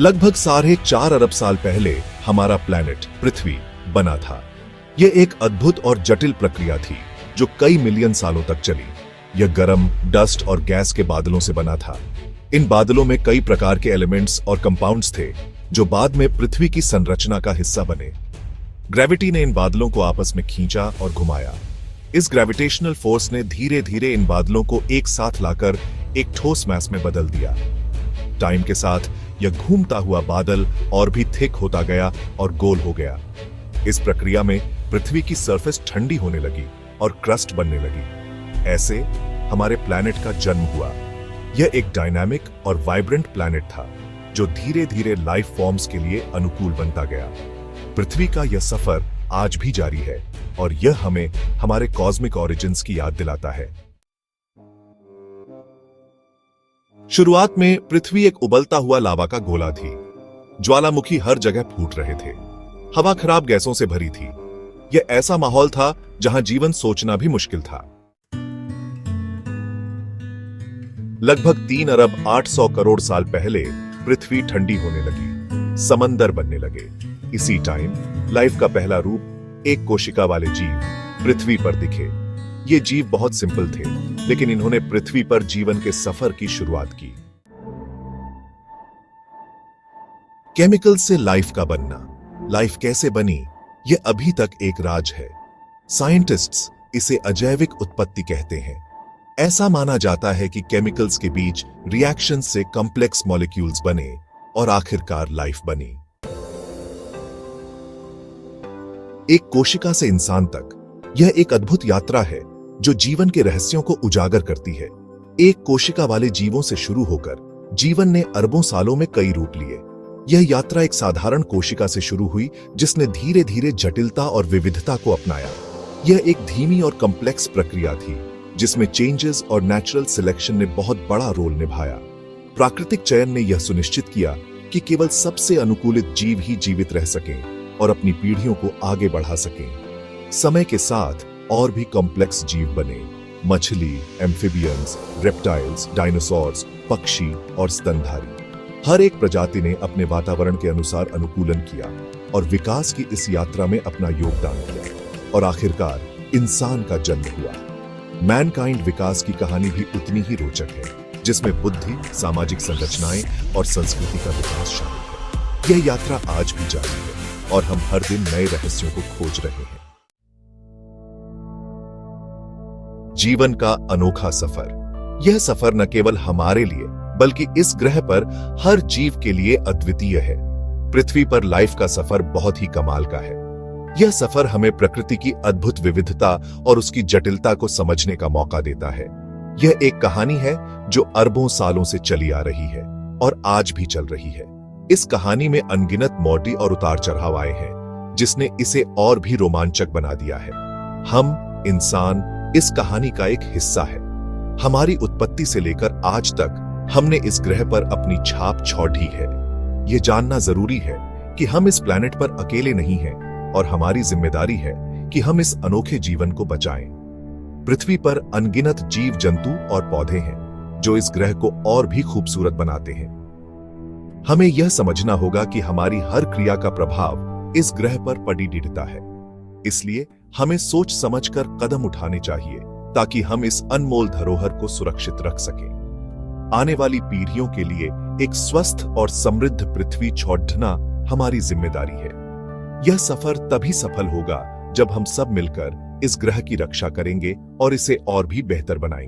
लगभग 4.5 अरब साल पहले हमारा प्लैनेट पृथ्वी बना था। यह एक अद्भुत और जटिल प्रक्रिया थी जो कई मिलियन सालों तक चली। यह गर्म, डस्ट और गैस के बादलों से बना था। इन बादलों में कई प्रकार के एलिमेंट्स और कंपाउंड्स थे जो बाद में पृथ्वी की संरचना का हिस्सा बने। ग्रेविटी ने इन बादलों को आपस में खींचा और घुमाया। इस ग्रेविटेशनल फोर्स ने धीरे धीरे इन बादलों को एक साथ लाकर एक ठोस मैस में बदल दिया। टाइम के साथ यह घूमता हुआ बादल और भी थिक होता गया और गोल हो गया। इस प्रक्रिया में पृथ्वी की सरफेस ठंडी होने लगी और क्रस्ट बनने लगी। ऐसे हमारे प्लैनेट का जन्म हुआ। यह एक डायनामिक और वाइब्रेंट प्लैनेट था जो धीरे धीरे लाइफ फॉर्म्स के लिए अनुकूल बनता गया। पृथ्वी का यह सफर आज भी जारी है और यह हमें हमारे कॉस्मिक ओरिजिन्स की याद दिलाता है। शुरुआत में पृथ्वी एक उबलता हुआ लावा का गोला थी। ज्वालामुखी हर जगह फूट रहे थे। हवा खराब गैसों से भरी थी। यह ऐसा माहौल था जहां जीवन सोचना भी मुश्किल था। लगभग 3 अरब 800 करोड़ साल पहले पृथ्वी ठंडी होने लगी, समंदर बनने लगे। इसी टाइम लाइफ का पहला रूप एक कोशिका वाले जीव पृथ्वी पर दिखे। ये जीव बहुत सिंपल थे, लेकिन इन्होंने पृथ्वी पर जीवन के सफर की शुरुआत की। केमिकल से लाइफ का बनना, लाइफ कैसे बनी, यह अभी तक एक राज है। साइंटिस्ट्स इसे अजैविक उत्पत्ति कहते हैं। ऐसा माना जाता है कि केमिकल्स के बीच रिएक्शन से कॉम्प्लेक्स मॉलिक्यूल्स बने और आखिरकार लाइफ बनी। एक कोशिका से इंसान तक यह एक अद्भुत यात्रा है जो जीवन के रहस्यों को उजागर करती है। एक कोशिका वाले जीवों से शुरू होकर जीवन ने अरबों सालों में कई रूप लिए। यह यात्रा एक साधारण कोशिका से शुरू हुई जिसने धीरे धीरे जटिलता और विविधता को अपनाया। यह एक धीमी और कॉम्प्लेक्स प्रक्रिया थी जिसमें चेंजेस और नेचुरल सिलेक्शन ने बहुत बड़ा रोल निभाया। प्राकृतिक चयन ने यह सुनिश्चित किया कि केवल सबसे अनुकूलित जीव ही जीवित रह सकें और अपनी पीढ़ियों को आगे बढ़ा सकें। समय के साथ और भी कॉम्प्लेक्स जीव बने। मछली, एम्फिबियंस, रेप्टाइल्स, डायनासोर्स, पक्षी और स्तनधारी। हर एक प्रजाति ने अपने वातावरण के अनुसार अनुकूलन किया और विकास की इस यात्रा में अपना योगदान किया और आखिरकार इंसान का जन्म हुआ। मैनकाइंड विकास की कहानी भी उतनी ही रोचक है, जिसमें बुद्धि, सामाजिक संरचनाएं और संस्कृति का विकास शामिल है। यह यात्रा आज भी जारी है और हम हर दिन नए रहस्यों को खोज रहे हैं। जीवन का अनोखा सफर। यह सफर न केवल हमारे लिए बल्कि इस ग्रह पर हर जीव के लिए अद्वितीय है। पृथ्वी पर लाइफ का सफर बहुत ही कमाल का है। यह सफर हमें प्रकृति की अद्भुत विविधता और उसकी जटिलता को समझने का मौका देता है। यह एक कहानी है जो अरबों सालों से चली आ रही है और आज भी चल रही है। इस कहानी में अनगिनत मोटी और उतार चढ़ाव आए हैं, जिसने इसे और भी रोमांचक बना दिया है। हम इंसान इस कहानी का एक हिस्सा है। हमारी उत्पत्ति से लेकर आज तक हमने इस ग्रह पर अपनी छाप छोड़ी है। यह जानना जरूरी है कि हम इस प्लैनेट पर अकेले नहीं हैं और हमारी जिम्मेदारी है कि हम इस अनोखे जीवन को बचाएं। पृथ्वी पर अनगिनत जीव जंतु और पौधे हैं जो इस ग्रह को और भी खूबसूरत बनाते हैं। हमें यह समझना होगा कि हमारी हर क्रिया का प्रभाव इस ग्रह पर पड़ी दिखता है। इसलिए हमें सोच समझकर कदम उठाने चाहिए ताकि हम इस अनमोल धरोहर को सुरक्षित रख सकें। आने वाली पीढ़ियों के लिए एक स्वस्थ और समृद्ध पृथ्वी छोड़ना हमारी जिम्मेदारी है। यह सफर तभी सफल होगा जब हम सब मिलकर इस ग्रह की रक्षा करेंगे और इसे और भी बेहतर बनाएंगे।